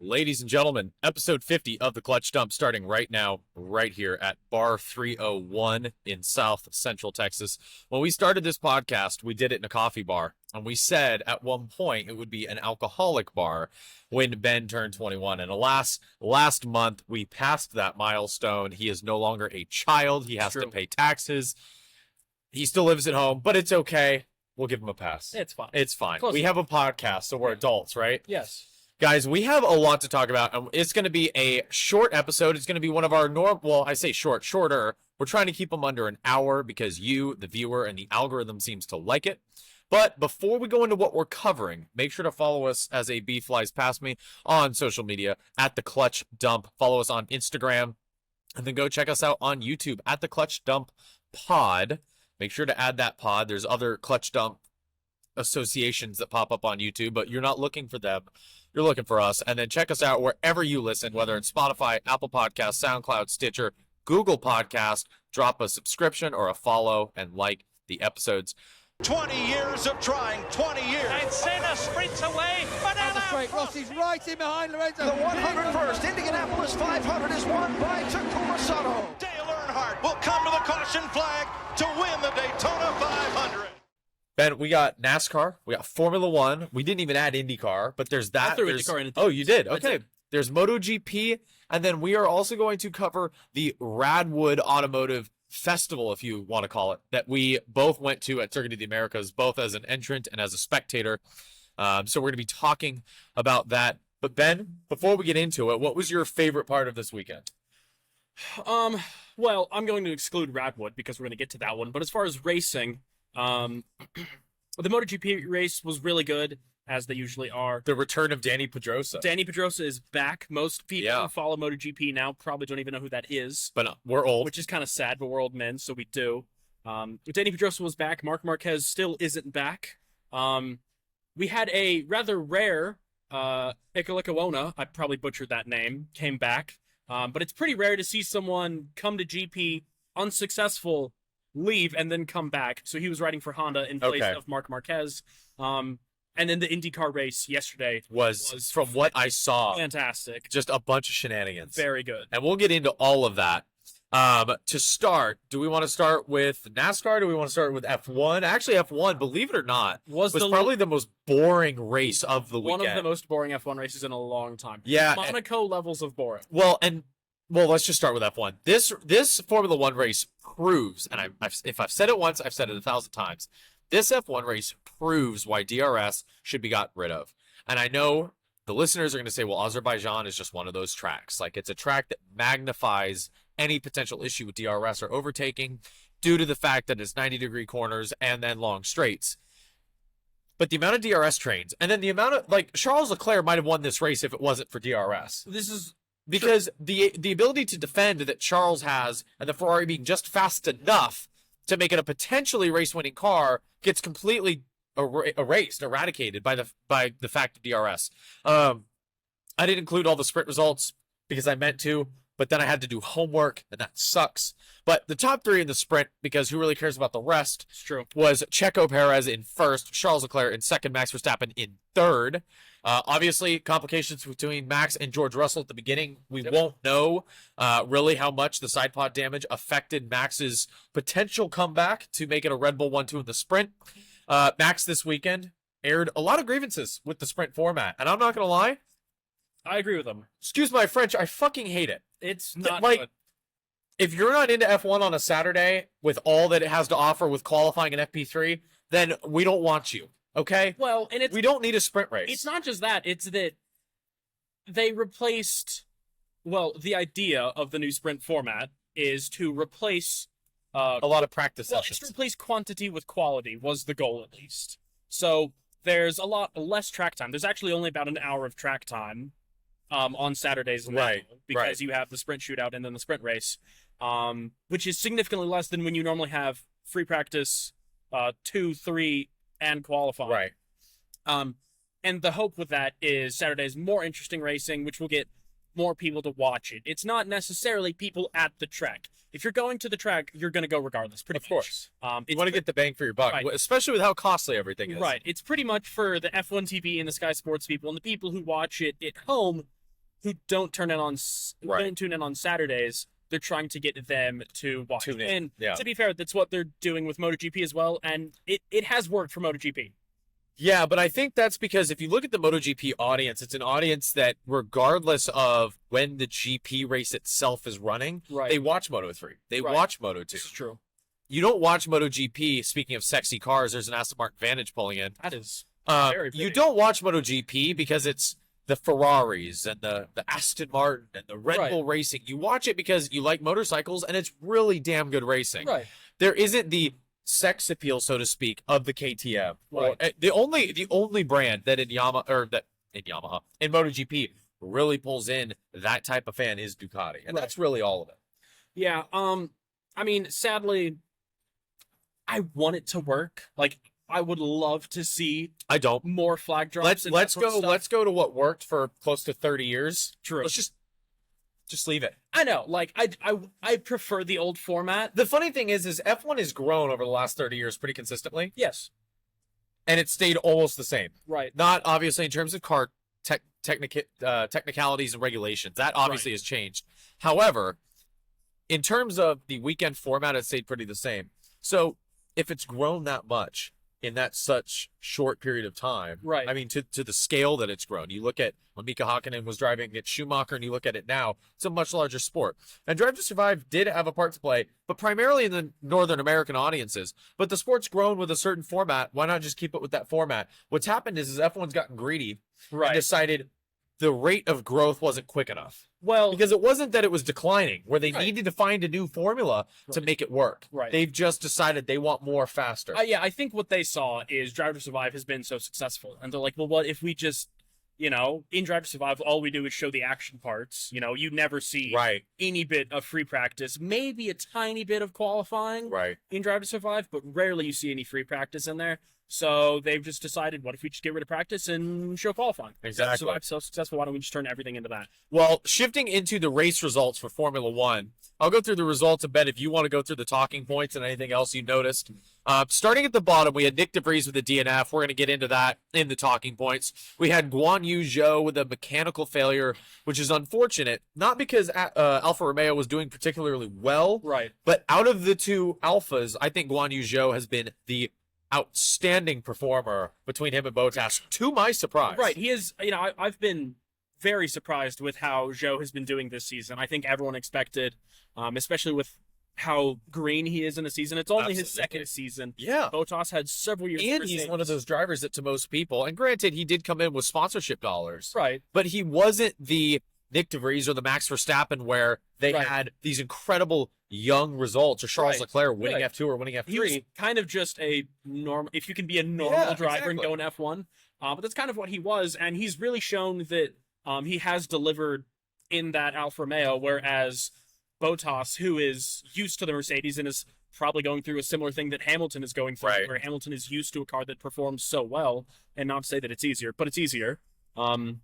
Ladies and gentlemen, episode 50 of the Clutch Dump starting right now, right here at Bar 301 in South Central Texas. When we started this podcast, we did it in a coffee bar, and we said at one point it would be an alcoholic bar when Ben turned 21. And alas, last month we passed that milestone. He is no longer a child. He has to pay taxes. He still lives at home, but it's okay. We'll give him a pass. It's fine. It's fine. Close We have a podcast, so we're adults, right? Yes. Guys, we have a lot to talk about, and it's going to be a short episode. It's going to be one of our I say shorter. We're trying to keep them under an hour because you, the viewer, and the algorithm seems to like it. But before we go into what we're covering, make sure to follow us as a bee flies past me on social media at The Clutch Dump. Follow us on Instagram, and then go check us out on YouTube at The Clutch Dump Pod. Make sure to add that pod. There's other Clutch Dump associations that pop up on YouTube, but you're not looking for them. You're looking for us. And then check us out wherever you listen, whether it's Spotify, Apple Podcasts, SoundCloud, Stitcher, Google Podcast. Drop a subscription or a follow and like the episodes. 20 years of trying, 20 years. And Senna sprints away. Down the straight, Rossi's right in behind Lorenzo. The 101st Indianapolis 500 is won by Takuma Sato. Dale Earnhardt will come to the caution flag to win the Daytona 500. Ben, we got NASCAR, we got Formula One. We didn't even add IndyCar, but there's that. I threw IndyCar in. Oh, you did? Okay. There's MotoGP, and then we are also going to cover the RADWOOD Automotive Festival, if you want to call it, that we both went to at Circuit of the Americas, both as an entrant and as a spectator. So we're going to be talking about that. But Ben, before we get into it, what was your favorite part of this weekend? Well, I'm going to exclude RADWOOD because we're going to get to that one. But as far as racing, the MotoGP race was really good, as they usually are. The return of Danny Pedrosa. Danny Pedrosa is back. Most people who follow MotoGP now probably don't even know who that is. But we're old. Which is kind of sad, but we're old men, so we do. Danny Pedrosa was back. Marc Marquez still isn't back. We had a rather rare Ikalikaona, I probably butchered that name, came back. But it's pretty rare to see someone come to GP unsuccessful, leave, and then come back. So he was riding for Honda in place of Marc Marquez. And then the IndyCar race yesterday was from what I saw, fantastic. Just a bunch of shenanigans. Very good. And we'll get into all of that. To start, do we want to start with NASCAR? Do we want to start with F1? Actually, F1, believe it or not, was probably the most boring race of the weekend. One of the most boring F1 races in a long time. Yeah. Monaco levels of boring. Well, let's just start with F1. This Formula One race proves, and if I've said it once, I've said it 1,000 times. This F1 race proves why DRS should be got rid of. And I know the listeners are going to say, well, Azerbaijan is just one of those tracks. Like, it's a track that magnifies any potential issue with DRS or overtaking due to the fact that it's 90-degree corners and then long straights. But the amount of DRS trains, and then the amount of, like, Charles Leclerc might have won this race if it wasn't for DRS. This is because the ability to defend that Charles has, and the Ferrari being just fast enough to make it a potentially race-winning car, gets completely eradicated by the fact of DRS. I didn't include all the sprint results because I meant to, but then I had to do homework, and that sucks. But the top three in the sprint, because who really cares about the rest, it's true, was Checo Perez in first, Charles Leclerc in second, Max Verstappen in third. Obviously, complications between Max and George Russell at the beginning. We won't know really how much the side pod damage affected Max's potential comeback to make it a Red Bull 1-2 in the sprint. Max this weekend aired a lot of grievances with the sprint format, and I'm not going to lie. I agree with him. Excuse my French, I fucking hate it. It's not like, good. If you're not into F1 on a Saturday with all that it has to offer with qualifying and FP3, then we don't want you. Okay? Well, and we don't need a sprint race. It's not just that. It's that they replaced, the idea of the new sprint format is to replace a lot of practice sessions. It's to replace quantity with quality was the goal, at least. So there's a lot less track time. There's actually only about an hour of track time on Saturdays now, because you have the sprint shootout and then the sprint race, which is significantly less than when you normally have free practice, 2, 3, and qualifying. Right. And the hope with that is Saturday's more interesting racing, which will get more people to watch it. It's not necessarily people at the track. If you're going to the track, you're going to go regardless, pretty much. Of course. You want to get the bang for your buck, especially with how costly everything is. Right. It's pretty much for the F1 TV and the Sky Sports people and the people who watch it at home. who don't tune in on Saturdays, they're trying to get them to watch. Tune in. And Yeah. to be fair, that's what they're doing with MotoGP as well, and it has worked for MotoGP. Yeah, but I think that's because if you look at the MotoGP audience, it's an audience that, regardless of when the GP race itself is running, Right. they watch Moto3. They Right. watch Moto2. This is true. You don't watch MotoGP. Speaking of sexy cars, there's an Aston Martin Vantage pulling in. That is very You big. don't watch MotoGP because it's the Ferraris and the Aston Martin and the Red Right. Bull Racing. You watch it because you like motorcycles and it's really damn good racing. Right. There isn't the sex appeal, so to speak, of the KTM. Right. The only brand that in MotoGP really pulls in that type of fan is Ducati, and Right. that's really all of it. Yeah. I mean, sadly, I want it to work. Like, I would love to see I don't. more flag drops. and that Let's sort of go. stuff. Let's go to what worked for close to 30 years. True. Let's just leave it. I know. Like, I prefer the old format. The funny thing is F1 has grown over the last 30 years pretty consistently, Yes. and it stayed almost the same. Right. Not obviously in terms of car technicalities and regulations. That obviously has changed. However, in terms of the weekend format, it stayed pretty the same. So if it's grown that much in that such short period of time, Right. I mean, to the scale that it's grown, you look at when Mika Hakkinen was driving at Schumacher, and you look at it now, it's a much larger sport. And Drive to Survive did have a part to play, but primarily in the Northern American audiences. But the sport's grown with a certain format. Why not just keep it with that format? What's happened is F1's gotten greedy and decided the rate of growth wasn't quick enough. Well, Because it wasn't that it was declining, where they Right. needed to find a new formula to make it work. Right. They've just decided they want more faster. yeah, I think what they saw is Drive to Survive has been so successful, and they're like, well, what if we just, in Drive to Survive, all we do is show the action parts. You never see Right. any bit of free practice, maybe a tiny bit of qualifying Right. in Drive to Survive, but rarely you see any free practice in there. So they've just decided, what if we just get rid of practice and show qualifying? Exactly. Survive's so successful, why don't we just turn everything into that? Well, shifting into the race results for Formula One, I'll go through the results a bit if you want to go through the talking points and anything else you noticed. Starting at the bottom, we had Nick DeVries with the DNF. We're going to get into that in the talking points. We had Guan Yu Zhou with a mechanical failure, which is unfortunate, not because Alfa Romeo was doing particularly well, Right. but out of the two Alphas, I think Guan Yu Zhou has been the outstanding performer between him and Bottas, to my surprise. Right. He is, I've been very surprised with how Zhou has been doing this season. I think everyone expected, especially with how green he is in the season. It's only his Absolutely. second season. Yeah. Bottas had several years. And he's one of those drivers that to most people, and granted, he did come in with sponsorship dollars, Right. but he wasn't the Nick DeVries or the Max Verstappen where they Right. had these incredible young results, or Charles Right. Leclerc winning Right. F2 or winning He was F3. kind of just a normal, if you can be a normal Yeah, driver and exactly. go in F1. But that's kind of what he was. And he's really shown that he has delivered in that Alfa Romeo, whereas Bottas, who is used to the Mercedes and is probably going through a similar thing that Hamilton is going through, Right. where Hamilton is used to a car that performs so well, and not to say that it's easier, but it's easier. And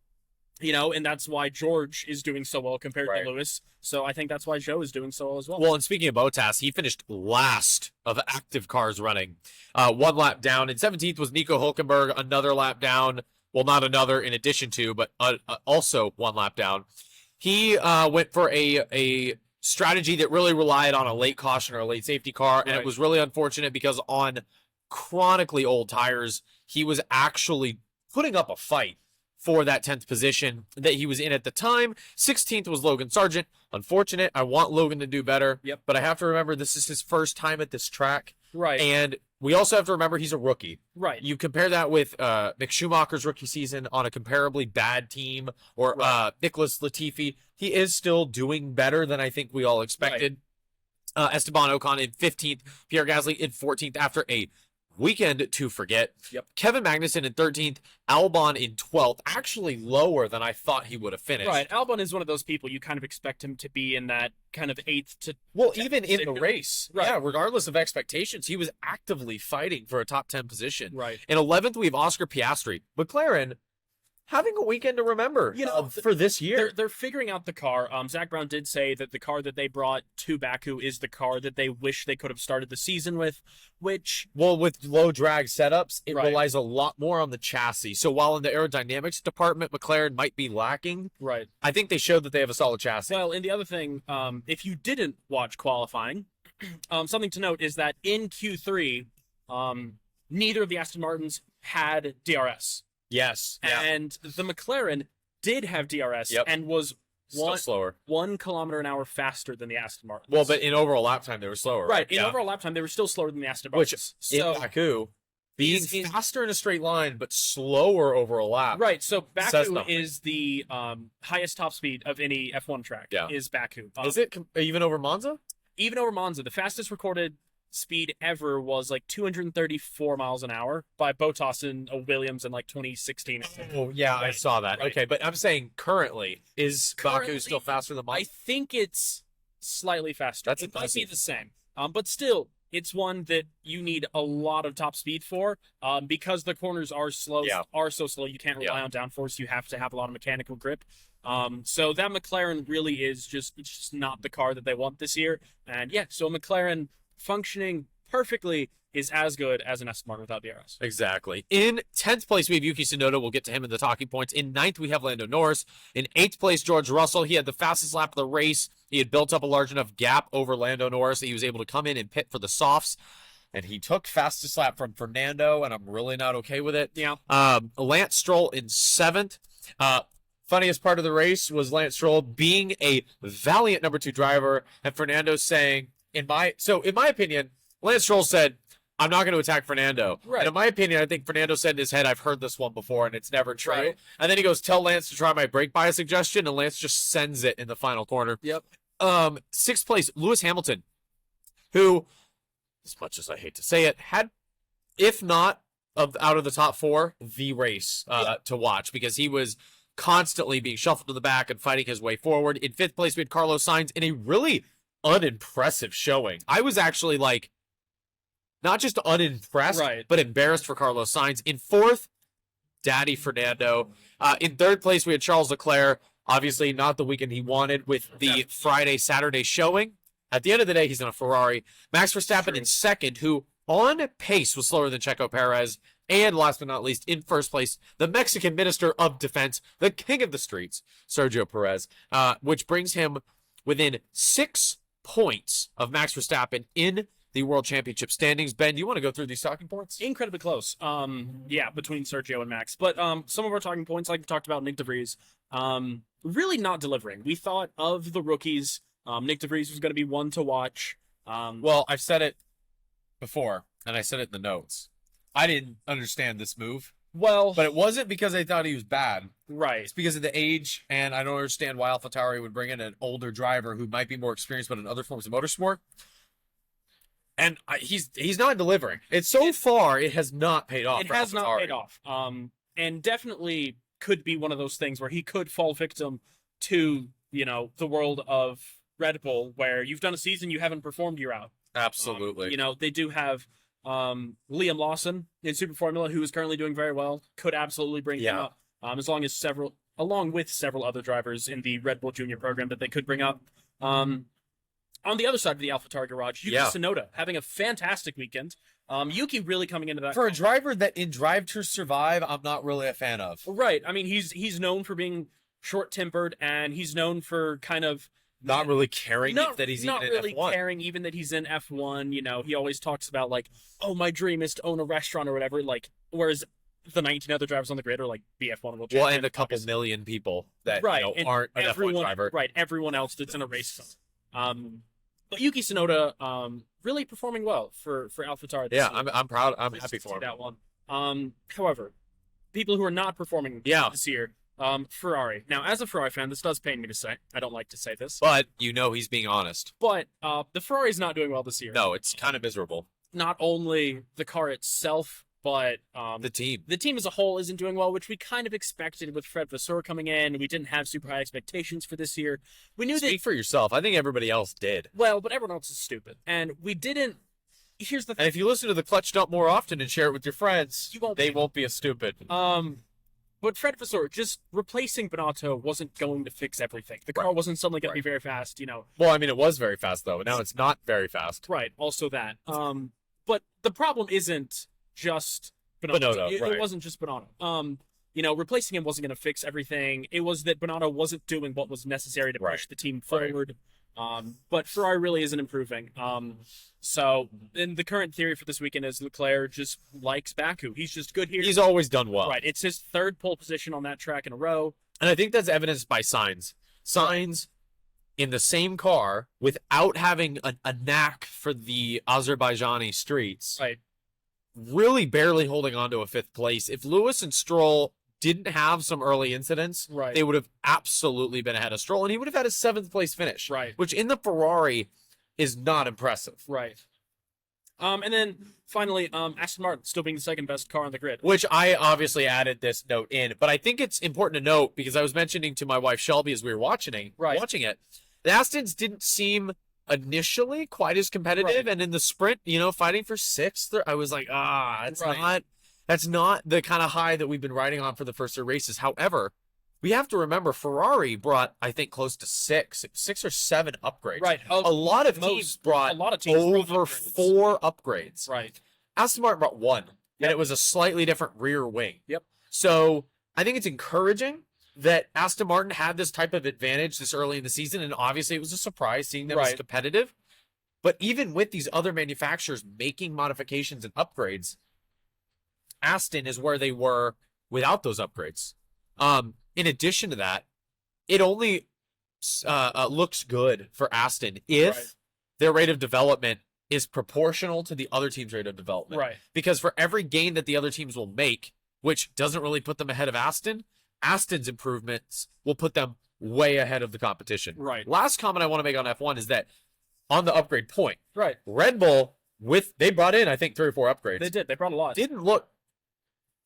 that's why George is doing so well compared Right. to Lewis. So I think that's why Zhou is doing so well as well. Well, and speaking of Bottas, he finished last of active cars running. One lap down. And 17th was Nico Hulkenberg, another lap down. Well, not another in addition to, but also one lap down. He went for a strategy that really relied on a late caution or a late safety car, and Right. it was really unfortunate because on chronically old tires, he was actually putting up a fight for that 10th position that he was in at the time. 16th was Logan Sargent. Unfortunate. I want Logan to do better. Yep. But I have to remember this is his first time at this track. Right. And we also have to remember he's a rookie. Right. You compare that with Mick Schumacher's rookie season on a comparably bad team, or Nicholas Latifi. He is still doing better than I think we all expected. Esteban Ocon in 15th, Pierre Gasly in 14th after a weekend to forget. Yep. Kevin Magnussen in 13th, Albon in 12th, actually lower than I thought he would have finished. Right. Albon is one of those people you kind of expect him to be in that kind of 8th to. Well, 10th even in the position. race, Right. yeah, regardless of expectations, he was actively fighting for a top 10 position. Right. In 11th, we have Oscar Piastri. McLaren having a weekend to remember, for this year. They're figuring out the car. Zach Brown did say that the car that they brought to Baku is the car that they wish they could have started the season with, which... Well, with low drag setups, it Right. relies a lot more on the chassis. So while in the aerodynamics department, McLaren might be lacking, Right. I think they showed that they have a solid chassis. Well, and the other thing, if you didn't watch qualifying, something to note is that in Q3, neither of the Aston Martins had DRS. Yes. Yeah. And the McLaren did have DRS Yep. and was Still slower. 1 kilometer an hour faster than the Aston Martins. Well, but in overall lap time, they were slower. right. In Yeah. overall lap time, they were still slower than the Aston Which, Martins. in Baku, being faster in a straight line, but slower over a lap. Right, so Says Baku nothing. is the highest top speed of any F1 track. Yeah. Is Baku. Is it even over Monza? Even over Monza, the fastest recorded speed ever was like 234 miles an hour by Bottas and Williams in like 2016. Oh, yeah, I Right. saw that. Right. Okay, but I'm saying currently, is Currently, Baku still faster than I Monza? think it's slightly faster. That's it might be impressive. the same. But still, it's one that you need a lot of top speed for. Because the corners are slow, Yeah. are so slow, you can't rely on downforce. You have to have a lot of mechanical grip. So that McLaren really is it's just not the car that they want this year. And yeah, so a McLaren functioning perfectly is as good as an Aston Martin without DRS. Exactly. In 10th place, we have Yuki Tsunoda. We'll get to him in the talking points. In 9th, we have Lando Norris. In 8th place, George Russell. He had the fastest lap of the race. He had built up a large enough gap over Lando Norris that he was able to come in and pit for the softs. And he took fastest lap from Fernando, and I'm really not okay with it. Yeah. Lance Stroll in 7th. Funniest part of the race was Lance Stroll being a valiant number 2 driver, and Fernando saying, in my opinion, Lance Stroll said, I'm not going to attack Fernando. Right. And in my opinion, I think Fernando said in his head, I've heard this one before, and it's never true. Right. And then he goes, tell Lance to try my brake bias suggestion, and Lance just sends it in the final corner. Yep. 6th place, Lewis Hamilton, who, as much as I hate to say it, had, if not out of the top 4, the race to watch, because he was constantly being shuffled to the back and fighting his way forward. In 5th place, we had Carlos Sainz in a really unimpressive showing. I was actually not just unimpressed, Right. but embarrassed for Carlos Sainz. In 4th, Daddy Fernando. In 3rd place, we had Charles Leclerc. Obviously, not the weekend he wanted with the Friday-Saturday showing. At the end of the day, he's in a Ferrari. Max Verstappen in 2nd, who on pace was slower than Checo Perez. And last but not least, in 1st place, the Mexican Minister of Defense, the king of the streets, Sergio Perez, which brings him within 6 points of Max Verstappen in the World Championship standings. Ben, do you want to go through these talking points? Incredibly close. Between Sergio and Max. But some of our talking points, like we talked about, Nick DeVries, really not delivering. We thought of the rookies, Nick DeVries was going to be one to watch. Well, I've said it before, and I said it in the notes. I didn't understand this move, Well, but it wasn't because I thought he was bad. right. It's because of the age, and I don't understand why AlphaTauri would bring in an older driver who might be more experienced, but in other forms of motorsport. And he's not delivering. So far, it has not paid off. It for has not AlphaTauri. paid off. And definitely could be one of those things where he could fall victim to, the world of Red Bull, where you've done a season, you haven't performed, you're out. Absolutely. They do have Liam Lawson in Super Formula, who is currently doing very well. Could absolutely bring him up. Along with several other drivers in the Red Bull Junior program that they could bring up. On the other side of the AlphaTauri garage, Yuki Tsunoda having a fantastic weekend. Yuki really coming into that For a driver that in Drive to Survive, I'm not really a fan of. right. I mean, he's known for being short-tempered, and he's known for kind of Not really caring that he's not even really in F1. caring even that he's in F1. He always talks about oh, my dream is to own a restaurant or whatever. Whereas the 19 other drivers on the grid are BF1 world Well, champion, and a couple obviously. million people that right, and aren't an F1 everyone, driver. right? Everyone else that's in a race car. But Yuki Tsunoda, really performing well for AlphaTauri. Yeah, I'm proud. I'm happy to for him. that one. However, people who are not performing this year, Ferrari. Now, as a Ferrari fan, this does pain me to say. I don't like to say this, But he's being honest. but the Ferrari's not doing well this year. No, it's kind of miserable. Not only the car itself, but The team. the team as a whole isn't doing well, which we kind of expected with Fred Vasseur coming in. We didn't have super high expectations for this year. We knew Speak for yourself. I think everybody else did. but everyone else is stupid. And we didn't. Here's the And thing. if you listen to the Clutch Dump more often and share it with your friends, You won't they be. won't be as stupid. But Fred Vasseur, just replacing Bonotto wasn't going to fix everything. The car wasn't suddenly going to be very fast, Well, I mean, it was very fast, though. Now it's not very fast. Right, also that. But the problem isn't just Bonotto. It wasn't just Bonotto. Replacing him wasn't going to fix everything. It was that Bonotto wasn't doing what was necessary to push the team forward. But Ferrari really isn't improving. So, and the current theory for this weekend is Leclerc just likes Baku. He's just good here. He's always done well. Right. It's his third pole position on that track in a row. And I think that's evidenced by Sainz. Sainz in the same car without having a knack for the Azerbaijani streets. Right. Really barely holding on to a 5th place. If Lewis and Stroll didn't have some early incidents, they would have absolutely been ahead of Stroll, and he would have had a 7th place finish. Right. Which in the Ferrari is not impressive. Right. And then finally, Aston Martin still being the second best car on the grid. Which I obviously added this note in, but I think it's important to note because I was mentioning to my wife Shelby as we were watching it, the Astons didn't seem initially quite as competitive, and in the sprint, fighting for 6th, I was like, that's not the kind of high that we've been riding on for the first 3 races. However, we have to remember Ferrari brought, I think, close to 6 or 7 upgrades. Right. A lot of teams brought over 4 upgrades. Right. Aston Martin brought 1, and it was a slightly different rear wing. Yep. So I think it's encouraging that Aston Martin had this type of advantage this early in the season, and obviously it was a surprise seeing them as competitive. But even with these other manufacturers making modifications and upgrades, Aston is where they were without those upgrades. In addition to that, it only looks good for Aston if their rate of development is proportional to the other team's rate of development. Right. Because for every gain that the other teams will make, which doesn't really put them ahead of Aston, Aston's improvements will put them way ahead of the competition. Right. Last comment I want to make on F1 is that on the upgrade point, right, Red Bull, they brought in, I think, 3 or 4 upgrades. They did. They brought a lot. Didn't look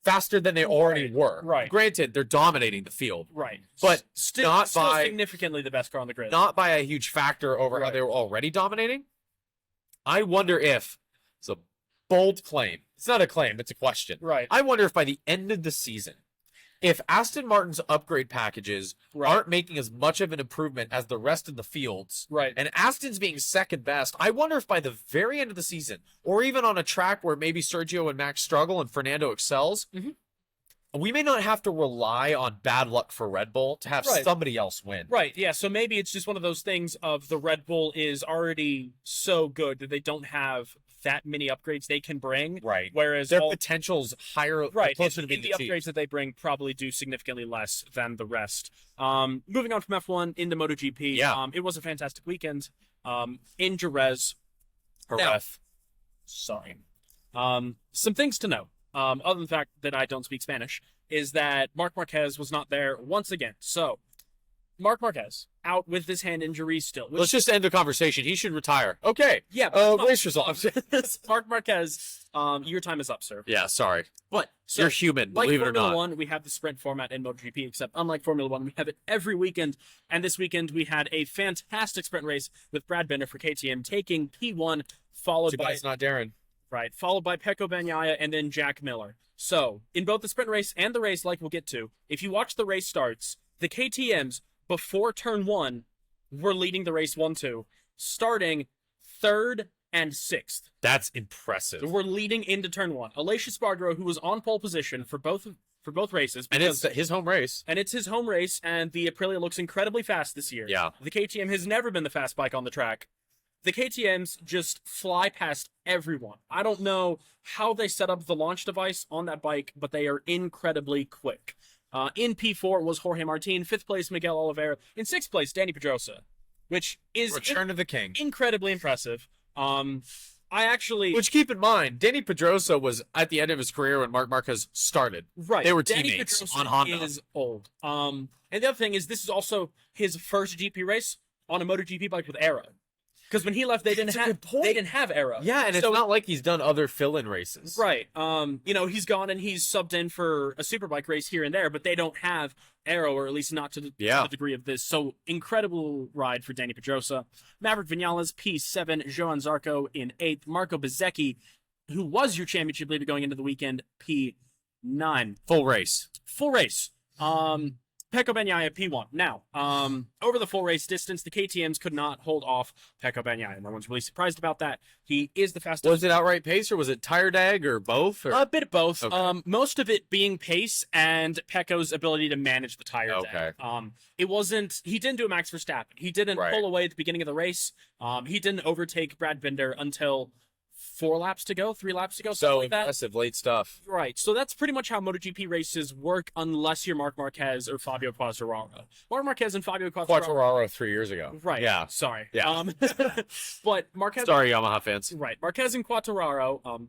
faster than they already were. Right. Granted, they're dominating the field. Right. But still significantly the best car on the grid. Not by a huge factor over how they were already dominating. I wonder if, it's a bold claim. It's not a claim, it's a question. Right. I wonder if by the end of the season, if Aston Martin's upgrade packages aren't making as much of an improvement as the rest of the fields, and Aston's being second best, I wonder if by the very end of the season, or even on a track where maybe Sergio and Max struggle and Fernando excels, we may not have to rely on bad luck for Red Bull to have somebody else win. Right, yeah, so maybe it's just one of those things of the Red Bull is already so good that they don't have that many upgrades they can bring. Right. Whereas their potential's higher, closer to being the upgrades that they bring probably do significantly less than the rest. Moving on from F1 into MotoGP. It was a fantastic weekend. In Jerez. Sorry. Some things to know. Other than the fact that I don't speak Spanish, is that Marc Marquez was not there once again. So, Marc Marquez, out with this hand injury still. Let's just end the conversation. He should retire. Okay. Yeah. Race results. Marc Marquez, your time is up, sir. Yeah, sorry. But you're human, believe it or not. Formula 1, we have the sprint format in MotoGP, except unlike Formula 1, we have it every weekend. And this weekend, we had a fantastic sprint race with Brad Binder for KTM taking P1, followed by... It's not Darren. Right, followed by Pecco Bagnaia and then Jack Miller. So, in both the sprint race and the race, like we'll get to, if you watch the race starts, the KTMs, before turn 1, were leading the race 1-2, starting 3rd and 6th. That's impressive. So we're leading into turn 1. Aleix Espargaro, who was on pole position for both races. And it's his home race. And it's his home race, and the Aprilia looks incredibly fast this year. Yeah. The KTM has never been the fast bike on the track. The KTMs just fly past everyone. I don't know how they set up the launch device on that bike, but they are incredibly quick. In P4 was Jorge Martin, 5th place Miguel Oliveira, in 6th place Dani Pedrosa, which is Return of the King. Incredibly impressive. Which, keep in mind, Dani Pedrosa was at the end of his career when Marc Marquez started. Right. They were Dani teammates Pedrosa on Honda. Is old. And the other thing is, this is also his first GP race on a MotoGP bike with Aero. Because when he left, they didn't have Aero. Yeah, and it's not like he's done other fill-in races. Right. He's gone and he's subbed in for a superbike race here and there, but they don't have Aero, or at least not to the degree of this. So, incredible ride for Dani Pedrosa. Maverick Vinales, P7. Johan Zarco in 8th. Marco Bezzecchi, who was your championship leader going into the weekend, P9. 9. Full race. Full race. Pecco Bagnaia P1. Now, over the full race distance, the KTMs could not hold off Pecco Bagnaia. No one's really surprised about that. He is the fastest. Was it outright pace or was it tire dag or both? Or? A bit of both. Okay. Most of it being pace and Pecco's ability to manage the tire Okay. dag. It wasn't. He didn't do a Max Verstappen. He didn't pull away at the beginning of the race. He didn't overtake Brad Binder until 3 laps to go, So like that. impressive late stuff. Right, so that's pretty much how MotoGP races work, unless you're Marc Marquez or Fabio Quartararo. Marc Marquez and Fabio Quartararo 3 years ago. Right. Yeah. Sorry. Yeah. But Marquez. Sorry, Yamaha fans. Right. Marquez and Quartararo.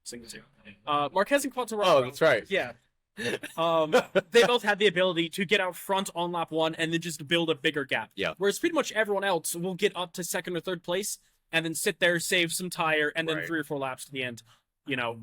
Sing the tune. Marquez and Quartararo. Oh, that's right. Yeah. They both had the ability to get out front on lap 1 and then just build a bigger gap. Yeah. Whereas pretty much everyone else will get up to 2nd or 3rd place and then sit there, save some tire, and then 3 or 4 laps to the end,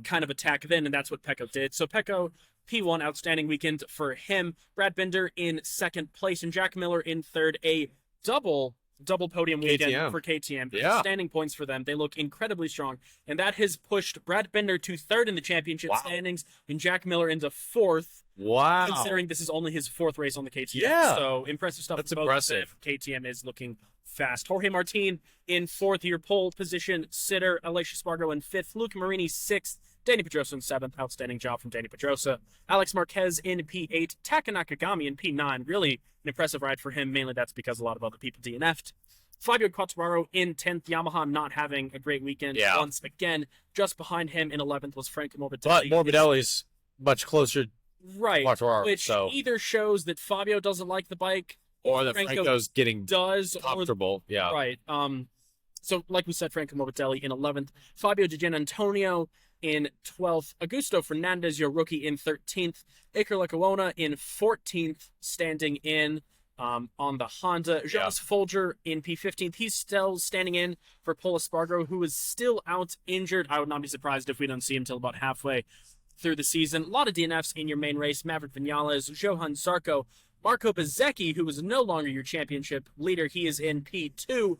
kind of attack then, and that's what Pecco did. So Pecco, P1, outstanding weekend for him. Brad Binder in 2nd place, and Jack Miller in 3rd. A double podium weekend for KTM. Yeah. Standing points for them. They look incredibly strong, and that has pushed Brad Binder to 3rd in the championship standings, and Jack Miller into 4th. Wow. Considering this is only his 4th race on the KTM. Yeah. So impressive stuff. That's for both impressive. KTM is looking fast. Jorge Martin in 4th, your pole position sitter. Alicia Spargo in 5th. Luca Marini 6th. Danny Pedrosa in 7th. Outstanding job from Danny Pedrosa. Alex Marquez in P8. Taka Nakagami in P9. Really an impressive ride for him. Mainly that's because a lot of other people DNF'd. Fabio Quartararo in 10th. Yamaha not having a great weekend once again. Just behind him in 11th was Franco Morbidelli. But Morbidelli's much closer right, Quartararo, which either shows that Fabio doesn't like the bike or that Franco's getting comfortable. Yeah. Right. So like we said, Franco Morbidelli in 11th. Fabio Di Gianantonio in 12th. Augusto Fernandez, your rookie, in 13th. Iker Lecuona in 14th, standing in on the Honda. Jonas Folger in P15th. He's still standing in for Pol Espargaro, who is still out injured. I would not be surprised if we don't see him until about halfway through the season. A lot of DNFs in your main race. Maverick Vinales, Johan Zarco, Marco Bezzecchi, who is no longer your championship leader. He is in P2.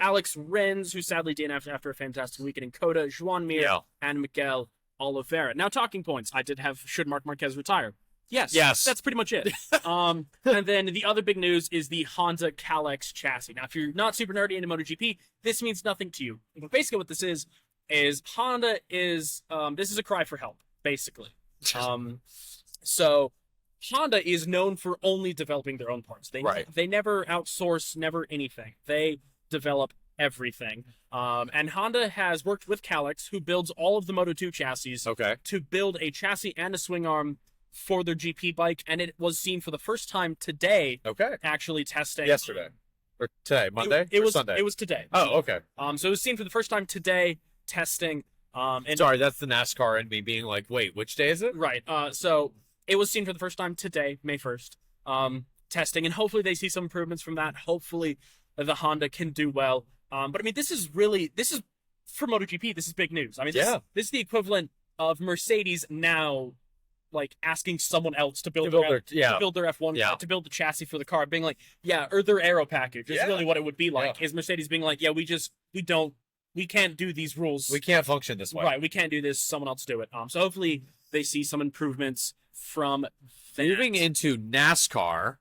Alex Renz, who sadly DNF'd after a fantastic weekend in Coda. Joan Mir and Miguel Oliveira. Now, talking points. I did have, should Marc Marquez retire? Yes. That's pretty much it. And then the other big news is the Honda Kalex chassis. Now, if you're not super nerdy into MotoGP, this means nothing to you. But basically what this is Honda is, this is a cry for help, basically. So Honda is known for only developing their own parts. They never outsource, never anything. They develop everything. And Honda has worked with Kalex, who builds all of the Moto2 chassis, to build a chassis and a swing arm for their GP bike. And it was seen for the first time today, actually testing. Yesterday. Or today, Monday? It was Sunday? It was today. Oh, okay. So it was seen for the first time today, testing. And sorry, that's the NASCAR in me being like, wait, which day is it? Right. So it was seen for the first time today, May 1st, testing, and hopefully they see some improvements from that. Hopefully the Honda can do well. But I mean, this is for MotoGP, this is big news. I mean, this is the equivalent of Mercedes now, like, asking someone else to build their F1 car, to build the chassis for the car, being like, or their aero package is really what it would be like. Is Mercedes being like, we can't do these rules. We can't function this way. Right, we can't do this. Someone else do it. So hopefully they see some improvements from that. Moving into NASCAR.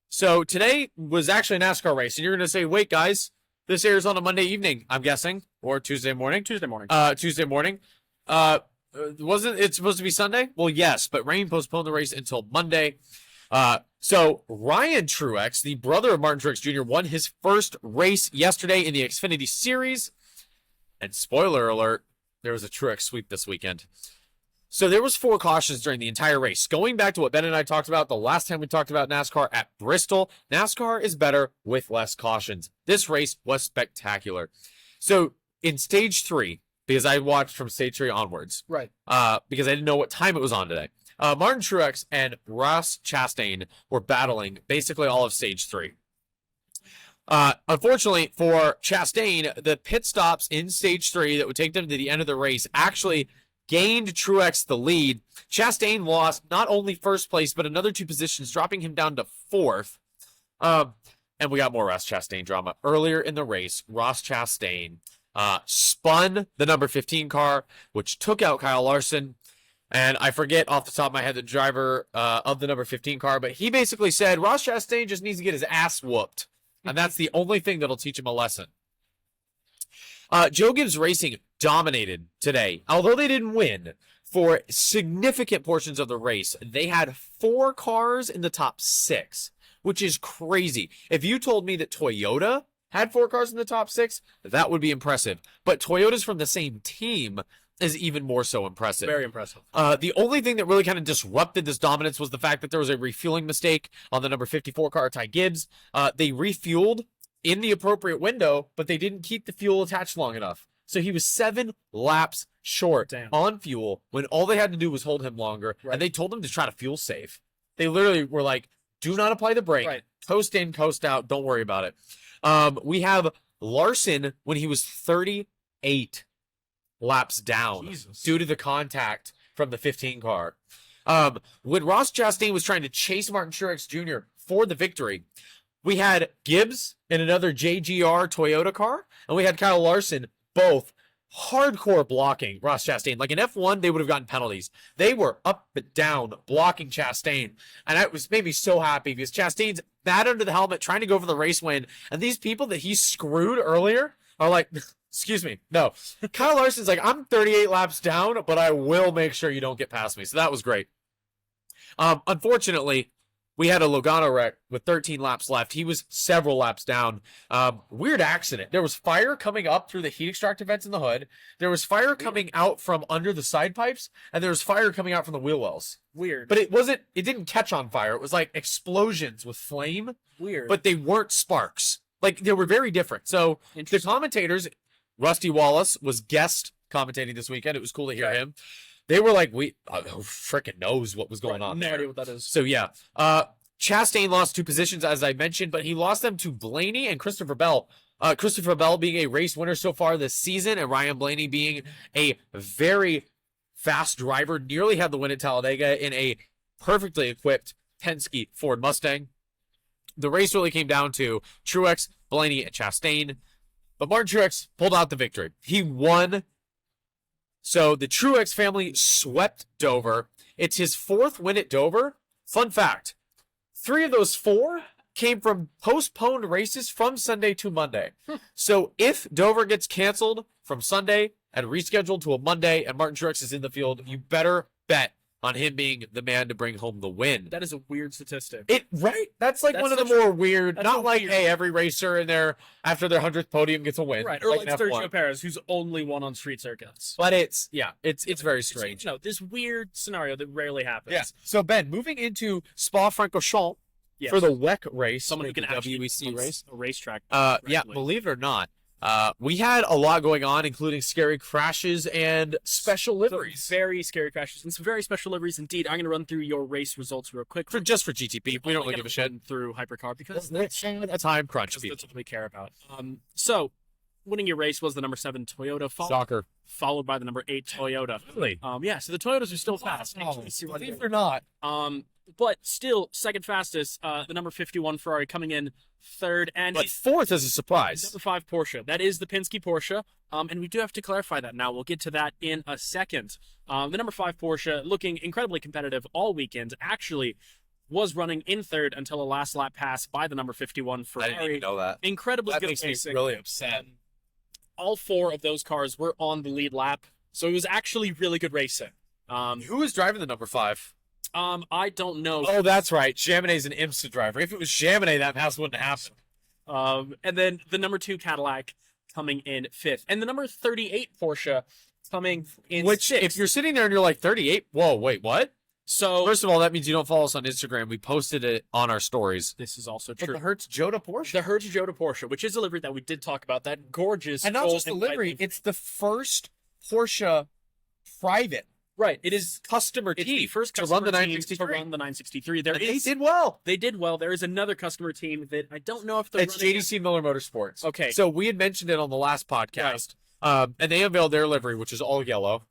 So today was actually a NASCAR race, and you're going to say, wait, guys, this airs on a Monday evening, I'm guessing, or Tuesday morning. Tuesday morning. Wasn't it supposed to be Sunday? Well, yes, but rain postponed the race until Monday. So Ryan Truex, the brother of Martin Truex Jr., won his first race yesterday in the Xfinity Series. And spoiler alert, there was a Truex sweep this weekend. So there was 4 cautions during the entire race. Going back to what Ben and I talked about the last time we talked about NASCAR at Bristol, NASCAR is better with less cautions. This race was spectacular. So in stage 3, because I watched from stage 3 onwards, because I didn't know what time it was on today, Martin Truex and Ross Chastain were battling basically all of stage 3. Unfortunately for Chastain, the pit stops in stage 3 that would take them to the end of the race actually gained Truex the lead. Chastain lost not only first place, but another 2 positions, dropping him down to 4th. And we got more Ross Chastain drama. Earlier in the race, Ross Chastain spun the number 15 car, which took out Kyle Larson. And I forget off the top of my head the driver of the number 15 car, but he basically said Ross Chastain just needs to get his ass whooped. And that's the only thing that'll teach him a lesson. Joe Gibbs Racing dominated today. Although they didn't win for significant portions of the race, they had 4 cars in the top 6, which is crazy. If you told me that Toyota had 4 cars in the top 6, that would be impressive. But Toyota's from the same team is even more so impressive. Very impressive. The only thing that really kind of disrupted this dominance was the fact that there was a refueling mistake on the number 54 car, Ty Gibbs. They refueled in the appropriate window, but they didn't keep the fuel attached long enough. So he was 7 laps short on fuel when all they had to do was hold him longer. Right. And they told him to try to fuel save. They literally were like, do not apply the brake. Right. Coast in, coast out. Don't worry about it. We have Larson when he was 38 laps down due to the contact from the 15 car. When Ross Chastain was trying to chase Martin Truex Jr. for the victory, we had Gibbs in another JGR Toyota car, and we had Kyle Larson, both hardcore blocking Ross Chastain. Like in F1, they would have gotten penalties. They were up and down blocking Chastain, and it made me so happy because Chastain's bad under the helmet, trying to go for the race win, and these people that he screwed earlier are like, excuse me, no. Kyle Larson's like, I'm 38 laps down, but I will make sure you don't get past me. So that was great. Unfortunately, we had a Logano wreck with 13 laps left. He was several laps down. Weird accident. There was fire coming up through the heat extractor vents in the hood. There was fire coming out from under the side pipes, and there was fire coming out from the wheel wells. Weird. But it didn't catch on fire. It was like explosions with flame. Weird. But they weren't sparks. Like, they were very different. So the commentators, Rusty Wallace was guest commentating this weekend. It was cool to hear him. They were like, who freaking knows what was going on? No idea what that is. So, yeah. Chastain lost 2 positions, as I mentioned, but he lost them to Blaney and Christopher Bell. Christopher Bell being a race winner so far this season, and Ryan Blaney being a very fast driver, nearly had the win at Talladega in a perfectly equipped Penske Ford Mustang. The race really came down to Truex, Blaney, and Chastain, but Martin Truex pulled out the victory. He won. So the Truex family swept Dover. It's his 4th win at Dover. Fun fact, 3 of those 4 came from postponed races from Sunday to Monday. So if Dover gets canceled from Sunday and rescheduled to a Monday and Martin Truex is in the field, you better bet on him being the man to bring home the win. That is a weird statistic. Right? That's one of the more weird, not like, hey, every racer in there after their 100th podium gets a win. Right, or like Sergio Perez, who's only won on street circuits. But it's very strange. This weird scenario that rarely happens. Yeah. So, Ben, moving into Spa-Francorchamps for the WEC race. Someone who can actually WEC race. A racetrack. Yeah, believe it or not, we had a lot going on, including scary crashes and special liveries. Some very scary crashes and some very special liveries indeed. I'm going to run through your race results real quick. Just for GTP. We don't really give a shit. Through Hypercar because that's a time crunch. That's what we care about. So, winning your race was the number 7 Toyota. Followed by the number 8 Toyota. Really? Yeah, so the Toyotas are still fast. Believe it or not. But still, second fastest, the number 51 Ferrari coming in 3rd. But 4th is a surprise. Number 5 Porsche. That is the Penske Porsche. And we do have to clarify that now. We'll get to that in a second. The number 5 Porsche, looking incredibly competitive all weekend, actually was running in 3rd until a last lap pass by the number 51 Ferrari. I didn't even know that. Incredibly that good makes racing. Me really upset. All 4 of those cars were on the lead lap, so it was actually really good racing. Who was driving the number 5? I don't know. Oh, that's right. Chamonix's an IMSA driver. If it was Chamonix, that pass wouldn't happen. And then the number 2 Cadillac coming in 5th. And the number 38 Porsche coming in 6th. If you're sitting there and you're like, 38? Whoa, wait, what? So, first of all, that means you don't follow us on Instagram. We posted it on our stories. This is also true. The Hertz Jota Porsche. The Hertz Jota Porsche, which is a livery that we did talk about. That gorgeous. And not just the livery, it's the first Porsche private. Right, it is customer team. It's the first to run the 963. To run the 963. They did well. They did well. There is another customer team that I don't know if they're It's JDC Miller Motorsports. Okay. So we had mentioned it on the last podcast. Right. And they unveiled their livery, which is all yellow.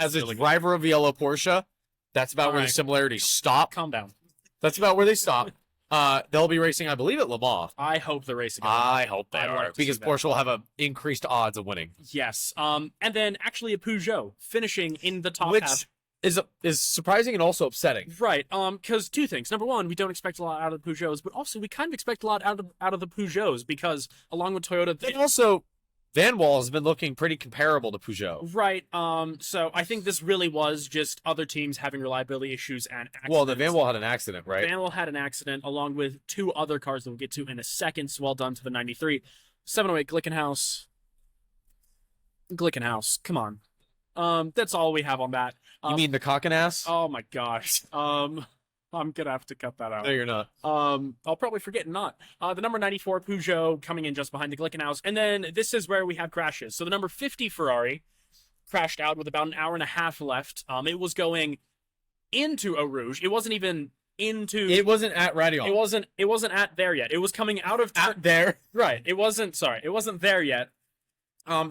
As a driver of yellow Porsche, that's about where the similarities stop. Calm down. That's about where they stop. They'll be racing, I believe, at Le Mans. I hope they're racing. I hope they are, because Porsche will have increased odds of winning. Yes. And then actually a Peugeot finishing in the top half. is surprising and also upsetting. Right. Because two things. Number one, we don't expect a lot out of the Peugeots, but also we kind of expect a lot out of the Peugeots because along with Toyota, And also, Van Wall has been looking pretty comparable to Peugeot. right. So I think this really was just other teams having reliability issues and accidents. Well, the Van Wall had an accident, right? Van Wall had an accident along with two other cars that we'll get to in a second. So well done to the 93. 708 Glickenhaus. Glickenhaus. Come on. That's all we have on that. You mean the cock and ass? Oh my gosh. I'm gonna have to cut that out. No, you're not. I'll probably forget and not. The number 94 Peugeot coming in just behind the Glickenhaus. And then this is where we have crashes. So the number 50 Ferrari crashed out with about an hour and a half left. It was going into Eau Rouge. It wasn't even into. It wasn't at Radion. It wasn't at there yet. It was coming out of there. Right. It wasn't there yet.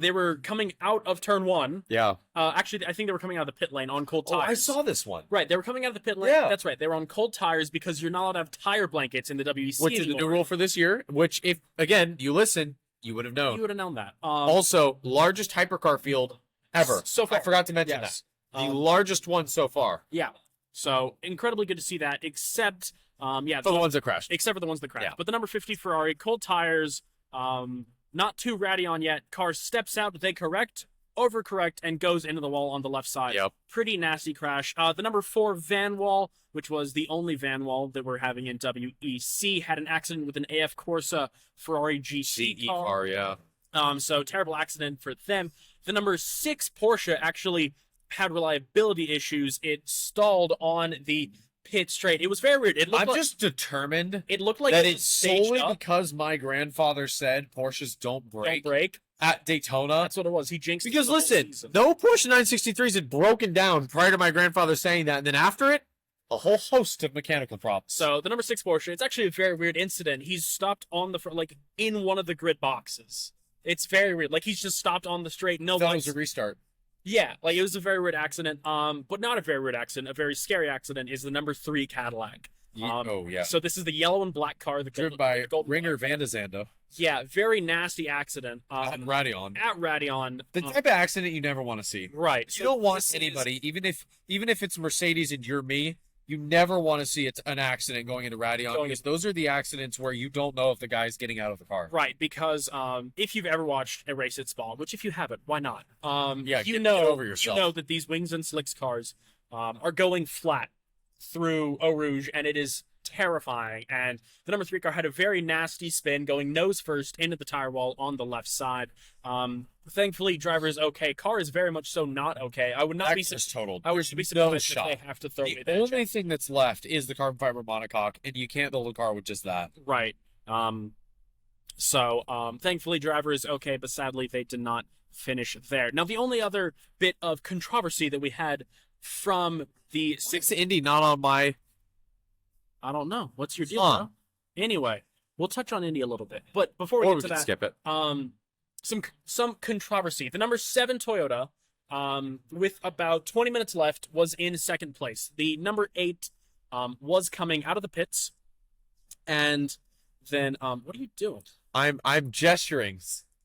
They were coming out of turn 1. Yeah. Actually, I think they were coming out of the pit lane on cold tires. Oh, I saw this one. Right, they were coming out of the pit lane. Yeah. That's right. They were on cold tires because you're not allowed to have tire blankets in the WEC Which is the new rule for this year. Which, if again you listen, you would have known. You would have known that. Also, largest hypercar field ever. So far. I forgot to mention Yes. that. The largest one so far. Yeah. So incredibly good to see that. Except, For the ones that crashed. except for the ones that crashed. Yeah. But the number 50 Ferrari, cold tires, not too Radeon yet. Car steps out, they correct, overcorrect, and goes into the wall on the left side. Yep. Pretty nasty crash. The number 4 Van Wall, which was the only Van Wall that we're having in WEC, had an accident with an AF Corsa Ferrari GC car. yeah. So terrible accident for them. The number 6 Porsche actually had reliability issues. It stalled on the pit straight. It was very weird. It looked I'm like, just determined it looked like that it it's was staged solely up. because my grandfather said Porsches don't Don't break break. at Daytona. That's what it was. He jinxed it Because the whole listen, season. no Porsche 963s had broken down prior to my grandfather saying that, and then after it, a whole host of mechanical problems. So the number 6 Porsche, it's actually a very weird incident. He's stopped on the front, like in one of the grid boxes. It's very weird. Like he's just stopped on the straight. No that lights. was a restart. Yeah, like it was a very weird accident. But not a very weird accident. A very scary accident is the number 3 Cadillac. Oh yeah. So this is the yellow and black car, the Driven gold, by the gold Ringer Van de Zande Yeah, very nasty accident. at Radion. At Radeon. The type of accident you never want to see. Right. You don't want anybody, even if it's Mercedes and you're me, you never want to see an accident going into Radion Going because those are the accidents where you don't know if the guy's getting out of the car. Right, because if you've ever watched a race at Spa, which if you haven't, why not? Yeah, you get know, over yourself. You know that these Wings and Slicks cars are going flat through Eau Rouge, and it is terrifying. And the number 3 car had a very nasty spin, going nose first into the tire wall on the left side. Thankfully, driver is okay. Car is very much so not okay. I would not be Access totaled. I would There's be no surprised if shot. they have to throw me The that only check. thing that's left is the carbon fiber monocoque, and you can't build a car with just that. Right. Thankfully, driver is okay, but sadly, they did not finish there. Now, the only other bit of controversy that we had from the Six Indy, not on my. I don't know. What's your deal? Huh. Huh? Anyway, we'll touch on Indy a little bit, but before we Or get we to can that, skip it. some controversy. The number 7 Toyota, with about 20 minutes left, was in second place. The number 8 was coming out of the pits, and then what are you doing? I'm gesturing.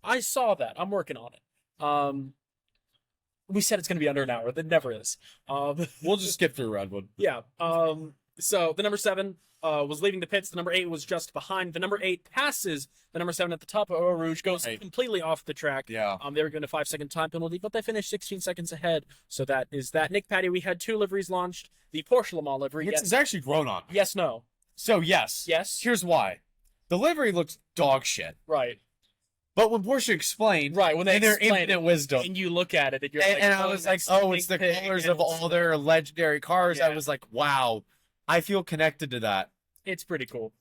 I saw that. I'm working on it. We said it's going to be under an hour. That never is. We'll just skip through Redwood. Yeah. So the number 7 was leaving the pits. The number 8 was just behind. The number 8 passes the number 7 at the top of Eau Rouge, goes Right. completely off the track. Yeah. They were given a 5-second time penalty, but they finished 16 seconds ahead. So that is that. Nick Patty, we had 2 liveries launched. The Porsche Le Mans livery. It's actually grown on. Yes, no. So yes. Yes. Here's why. The livery looks dog shit. Right. But when Porsche explained, Right. When they in their explain infinite it, wisdom, and you look at it, and you're and like, I was like, oh, it's the colors of all their legendary cars. I Yeah. was like, wow, I feel connected to that. It's pretty cool.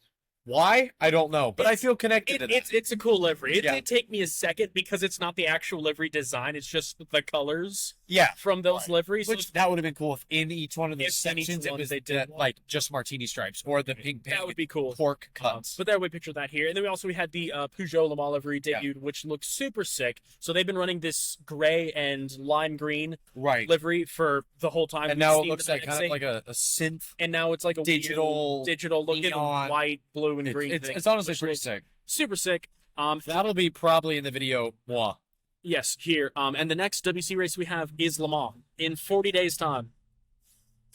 Why? I don't know, but I feel connected to that. It's a cool livery. It Yeah. did take me a second because it's not the actual livery design. It's just the colors Yeah. from those Right. liveries. Which that would have been cool if in each one of those If in each sections it one was they did that, one. like just martini stripes or the pink that would be cool. pork cuts. But there we picture that here. And then we had the Peugeot Le Mans livery debuted, which looks super sick. So they've been running this gray and lime green right. livery for the whole time. And We've now it seen looks the like kind of NXT, like a synth. and now it's like a digital weird digital looking neon. white, blue, and green. It's thing, honestly which pretty looks sick. super sick. That'll be probably in the video. Mwah. Yes, here. And the next WC race we have is Le Mans in 40 days' time.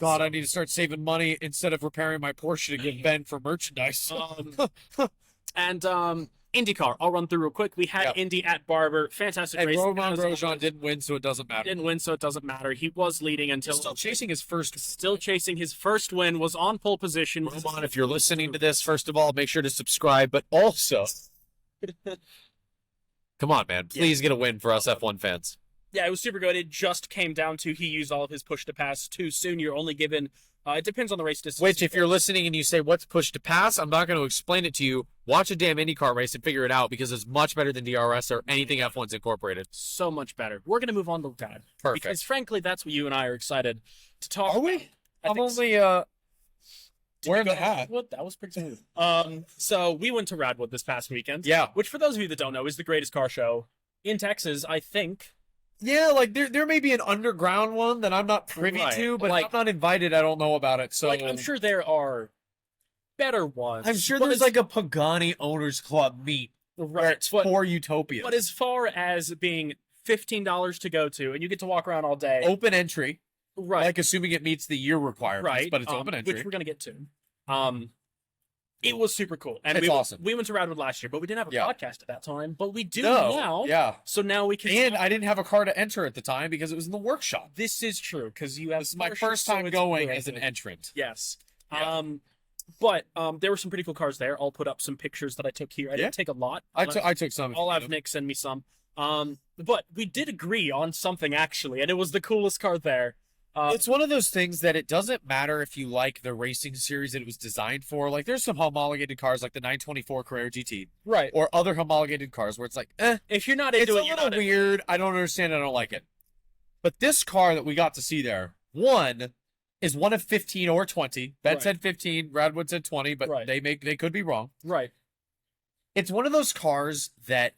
God, I need to start saving money instead of repairing my Porsche to give Ben for merchandise. And IndyCar, I'll run through real quick. We had Indy at Barber. Fantastic And race. Romain Grosjean didn't win, so it doesn't matter. Didn't win, so it doesn't matter. He was leading until... Still chasing his first. Still chasing his first win, was on pole position. Romain, if you're listening to this, first of all, make sure to subscribe, but also... Come on, man. Please get a win for us F1 fans. Yeah, it was super good. It just came down to he used all of his push to pass too soon. You're only given... it depends on the race distance. Which, if you're listening and you say, what's push to pass? I'm not going to explain it to you. Watch a damn IndyCar race and figure it out because it's much better than DRS or anything F1's incorporated. So much better. We're going to move on to that. Perfect. Because, frankly, that's what you and I are excited to talk Are we? about. I'm only, wearing the hat. What? That was pretty smooth. So we went to Radwood this past weekend. Yeah. Which, for those of you that don't know, is the greatest car show in Texas, I think. Yeah, like there may be an underground one that I'm not privy to, but like, if I'm not invited, I don't know about it. So like, I'm sure there are better ones. I'm sure but there's like a Pagani Owners Club meet where it's for Utopia. But as far as being $15 to go to, and you get to walk around all day. Open entry. Right. Like assuming it meets the year requirements, right. but it's open entry. Which we're going to get to. It was super cool. And it's awesome. We went to Radwood last year, but we didn't have a podcast at that time. But we do No. now. Yeah. So now we can... And I didn't have a car to enter at the time because it was in the workshop. This is true, because you have... This is my Porsche, first so time it's going great. as an entrant. Yes. Yeah. But there were some pretty cool cars there. I'll put up some pictures that I took here. I didn't take a lot. I took some. I'll have Nick send me some. But we did agree on something, actually, and it was the coolest car there. It's one of those things that it doesn't matter if you like the racing series that it was designed for. Like, there's some homologated cars like the 924 Carrera GT. Right. Or other homologated cars where it's like, if you're not it's into a it, you're little not weird. I don't understand. I don't like it. But this car that we got to see there, one, is one of 15 or 20. Ben said 15, Radwood said 20, but they could be wrong. Right. It's one of those cars that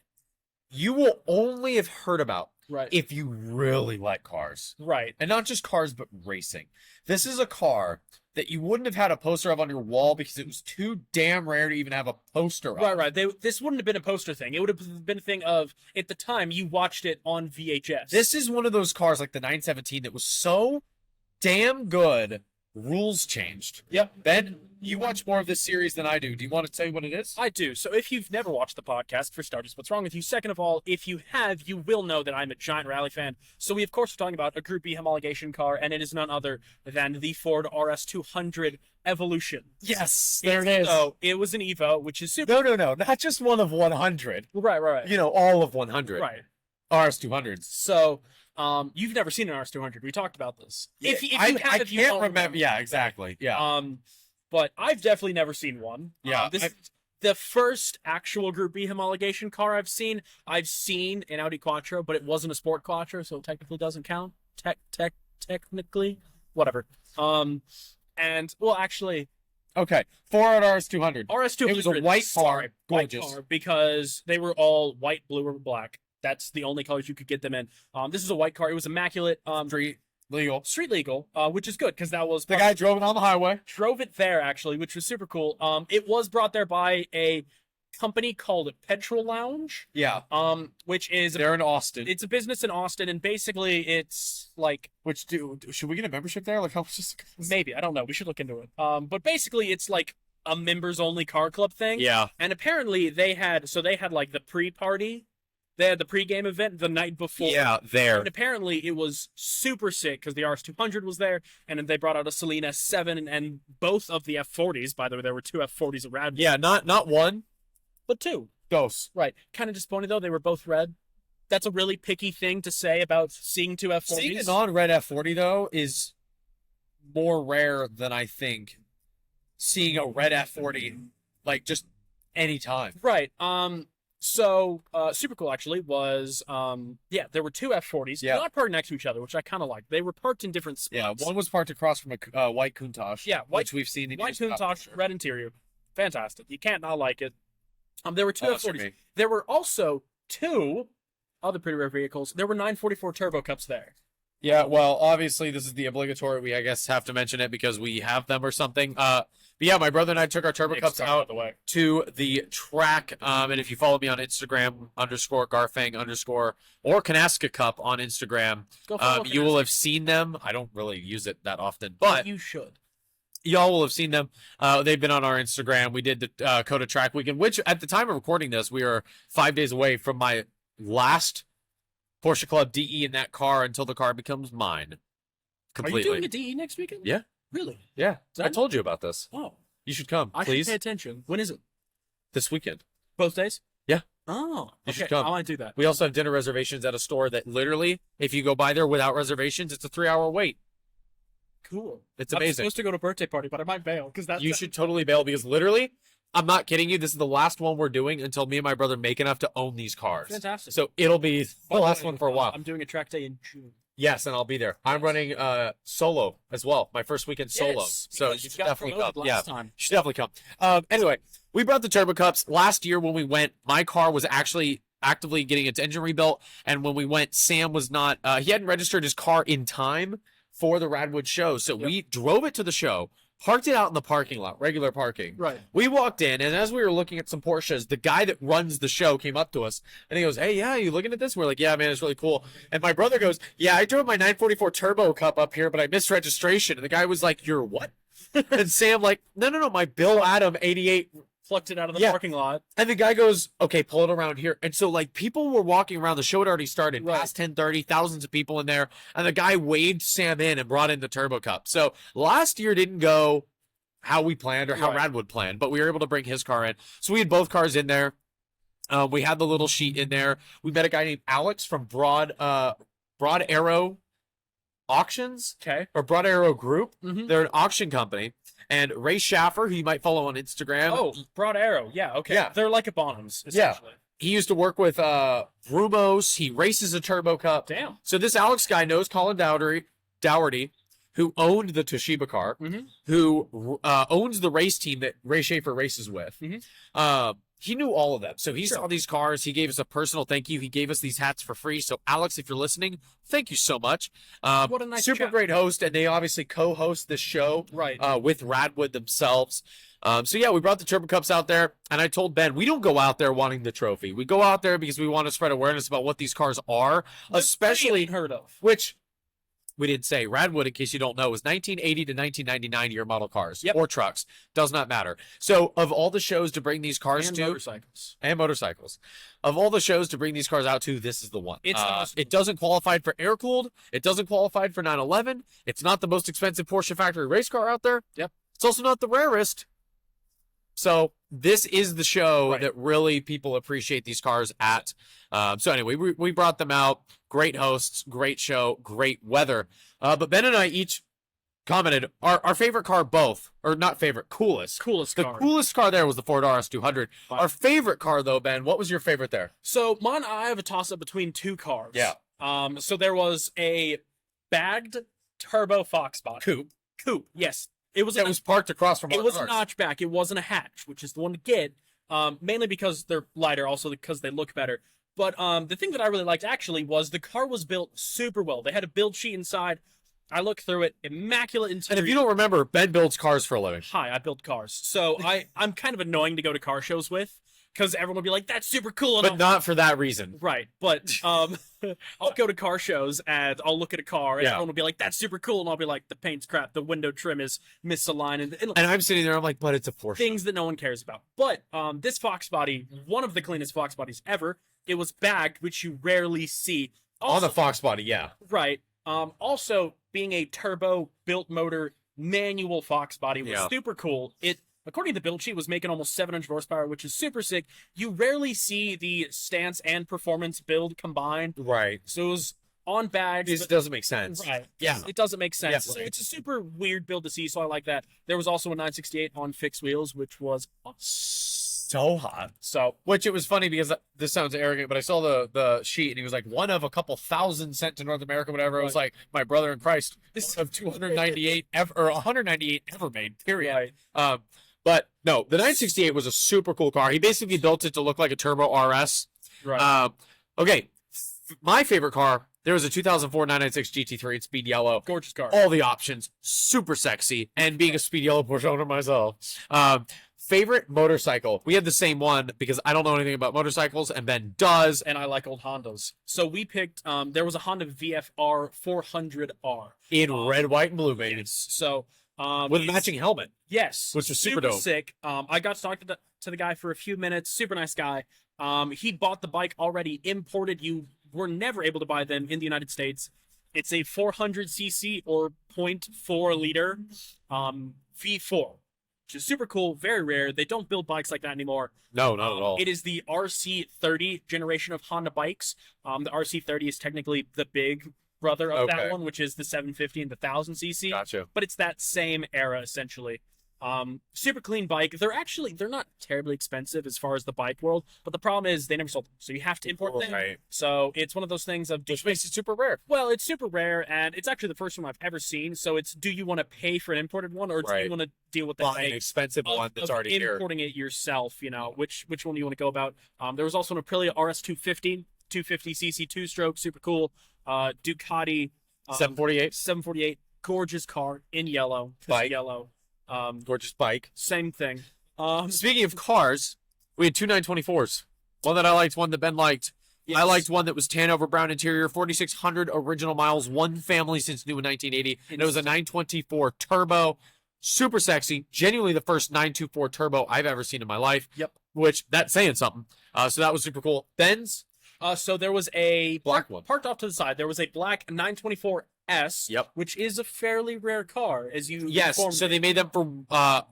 you will only have heard about if you really like cars. Right. And not just cars, but racing. This is a car that you wouldn't have had a poster of on your wall because it was too damn rare to even have a poster of. Right. This wouldn't have been a poster thing. It would have been a thing of, at the time, you watched it on VHS. This is one of those cars like the 917 that was so damn good, rules changed. Yep. Ben, you watch more of this series than I do. Do you want to tell me what it is? I do. So if you've never watched the podcast, for starters, what's wrong with you? Second of all, if you have, you will know that I'm a giant rally fan. So we, of course, are talking about a Group B homologation car, and it is none other than the Ford RS200 Evolution. Yes, there it is. So it was an Evo, which is super... No. Not just one of 100. Right. You know, all of 100. Right. RS200s. So... you've never seen an RS200. We talked about this. If you have, I you can't won't remember. Yeah, exactly. Yeah. But I've definitely never seen one. Yeah. This is the first actual Group B homologation car I've seen. I've seen an Audi Quattro, but it wasn't a Sport Quattro, so it technically doesn't count. Technically, whatever. And well, actually, okay. Ford RS200. RS200. It was a white car. Gorgeous. White car, because they were all white, blue, or black. That's the only colors you could get them in. This is a white car. It was immaculate. Street legal, which is good because that was the guy drove it on the highway. Drove it there actually, which was super cool. It was brought there by a company called Petrol Lounge. Yeah. Which is they're in Austin. It's a business in Austin, and basically it's like should we get a membership there? Like how much is it? Maybe, I don't know. We should look into it. But basically it's like a members only car club thing. Yeah. And apparently they had like the pre-party. They had the pregame event the night before. Yeah, there. And apparently it was super sick because the RS200 was there, and then they brought out a Selena 7 and both of the F40s. By the way, there were two F40s at Radwood. Yeah, not one, but two. Ghosts. Right. Kind of disappointed though. They were both red. That's a really picky thing to say about seeing two F40s. Seeing a non-red F40 though is more rare than I think. Seeing a red F40 like just any time. Right. So, super cool actually was, there were two F40s, not parked next to each other, which I kind of liked. They were parked in different spots. Yeah, one was parked across from a white Countach. Yeah, which we've seen in white Countach, red interior. Fantastic. You can't not like it. There were two F40s. There were also two other pretty rare vehicles. There were 944 Turbo Cups there. Yeah, well, obviously this is the obligatory. We, I guess, have to mention it because we have them or something. But yeah, my brother and I took our Turbo Cups out to the track. And if you follow me on Instagram, _Garfang_ or Kanaska Cup on Instagram, you will have seen them. I don't really use it that often, but you should. Y'all will have seen them. They've been on our Instagram. We did the Coda Track Weekend, which at the time of recording this, we are 5 days away from my last Porsche Club DE in that car until the car becomes mine. Completely. Are you doing a DE next weekend? Yeah. Really? Yeah. I told you about this. Oh. You should come, I please. should pay attention. When is it? This weekend. Both days? Yeah. Oh. You okay. should come. I want to do that. We also have dinner reservations at a store that literally, if you go by there without reservations, it's a 3-hour wait. Cool. It's I'm amazing. supposed to go to a birthday party, but I might bail because that's. You should totally bail because literally, I'm not kidding you. This is the last one we're doing until me and my brother make enough to own these cars. Fantastic. So it'll be the last one for a while. I'm doing a track day in June. Yes, and I'll be there. I'm running solo as well. My first weekend solo. Yes, So because you you should got definitely come. promoted Yeah, last time. you should definitely come. Anyway, we brought the Turbo Cups. Last year when we went, my car was actually actively getting its engine rebuilt. And when we went, Sam was not, he hadn't registered his car in time for the Radwood show. So we drove it to the show, parked it out in the parking lot, regular parking. Right. We walked in, and as we were looking at some Porsches, the guy that runs the show came up to us, and he goes, "Hey, yeah, you looking at this?" We're like, "Yeah, man, it's really cool." And my brother goes, "Yeah, I drove my 944 Turbo Cup up here, but I missed registration." And the guy was like, "You're what?" And Sam like, "No, my Bill Adam 88." Plucked it out of the Yeah. parking lot. And the guy goes, "Okay, pull it around here." And so like people were walking around. The show had already started, Right. past 10:30, thousands of people in there, and the guy waved Sam in and brought in the Turbo Cup. So last year didn't go how we planned or how Right. Radwood planned, but we were able to bring his car in. So we had both cars in there. We had the little sheet in there. We met a guy named Alex from Broad Arrow Auctions Okay. or Broad Arrow Group. Mhm. They're an auction company. And Ray Schaffer, who you might follow on Instagram. Oh, Broad Arrow. Yeah. Okay. Yeah. They're like a Bonhams, Yeah. essentially. He used to work with Brumos. He races a Turbo Cup. Damn. So this Alex guy knows Colin Dougherty, who owned the Toshiba car, Mhm. who owns the race team that Ray Schaefer races with. Mhm. He knew all of them. So he Sure. saw these cars. He gave us a personal thank you. He gave us these hats for free. So Alex, if you're listening, thank you so much. What a nice super chap. great host, and they obviously co-host this show Right. with Radwood themselves. So yeah, we brought the Turbo Cups out there, and I told Ben we don't go out there wanting the trophy. We go out there because we want to spread awareness about what these cars are, especially heard of. which we didn't say. Radwood, in case you don't know, was 1980 to 1999 year model cars or trucks. Does not matter. So of all the shows to bring these cars And to, motorcycles. and motorcycles, of all the shows to bring these cars out to, this is the one. It's the most- It doesn't qualify for air cooled. It doesn't qualify for 911. It's not the most expensive Porsche factory race car out there. Yep. It's also not the rarest. So this is the show Right. that really people appreciate these cars at. So anyway, we brought them out. Great hosts, great show, great weather. But Ben and I each commented our favorite car, both, or not favorite, coolest. Coolest The car. coolest car there was the Ford RS200. Fine. Our favorite car, though, Ben, what was your favorite there? So I have a toss up between two cars. Yeah. So there was a bagged turbo Fox body. Coupe. Yes. It was. It was parked across from our It was cars. a notchback. It wasn't a hatch, which is the one to get. Mainly because they're lighter, also because they look better. But the thing that I really liked actually was the car was built super well. They had a build sheet inside. I looked through it, immaculate interior. And if you don't remember, Ben builds cars for a living. Hi, I build cars. So I'm kind of annoying to go to car shows with because everyone will be like, "That's super cool," and But I'll- not for that reason. right. But I'll go to car shows and I'll look at a car and Yeah. everyone will be like, "That's super cool," and I'll be like, "The paint's crap. The window trim is misaligned," and And I'm sitting there, I'm like, but it's a Porsche. things that no one cares about. But this Fox body, one of the cleanest Fox bodies ever. It was bagged, which you rarely see. On Also, the Fox body, yeah. right. Also, being a turbo built motor manual Fox body was Yeah. super cool. It, according to the build sheet, was making almost 700 horsepower, which is super sick. You rarely see the stance and performance build combined. Right. So it was on bags. This but- doesn't make sense. Right. Yeah. It doesn't make sense. Yeah, So right. it's a super weird build to see, so I like that. There was also a 968 on fixed wheels, which was So hot. so Which it was funny because this sounds arrogant, but I saw the sheet and he was like one of a couple thousand sent to North America, whatever. It was like my brother in Christ. This of 298 ever or 198 ever made. Period. Right. But no, the 968 was a super cool car. He basically built it to look like a turbo RS. right. Okay, my favorite car There was a 2004 996 GT3 in speed yellow. Gorgeous car. All the options, super sexy. And being a speed yellow Porsche owner myself, favorite motorcycle. We had the same one because I don't know anything about motorcycles, and Ben does. And I like old Hondas. So we picked, there was a Honda VFR 400R. In red, white, and blue, baby. So, With a matching helmet. yes. Which was super dope. sick. I got to talk to the guy for a few minutes. Super nice guy. He bought the bike already imported. You were never able to buy them in the United States. It's a 400cc or 0.4 liter V4, which is super cool, very rare. They don't build bikes like that anymore. No, not at all. It is the RC30 generation of Honda bikes. The RC30 is technically the big brother of that one, which is the 750 and the 1000cc. Gotcha. But it's that same era, essentially. Super clean bike. They're not terribly expensive as far as the bike world, but the problem is they never sold them. So you have to import them. Right. So it's one of those things of... Which makes it super rare. Well, it's super rare, and it's actually the first one I've ever seen. So it's, do you want to pay for an imported one, or do you want to deal with the Buy an expensive one that's already here. importing it yourself? You know, which one do you want to go about? There was also an Aprilia RS250, 250cc two-stroke, super cool. Ducati 748, gorgeous car in yellow, Bike. yellow. Gorgeous bike. Same thing. Speaking of cars, we had two 924s. One that I liked, one that Ben liked. Yes. I liked one that was tan over brown interior, 4,600 original miles, one family since new in 1980. And it was a 924 turbo, super sexy, genuinely the first 924 turbo I've ever seen in my life. Yep. Which, that's saying something. So that was super cool. Ben's. So there was a Black one. parked off to the side. There was a black 924S, Yep. which is a fairly rare car, as you Yes, informed so me. they made them for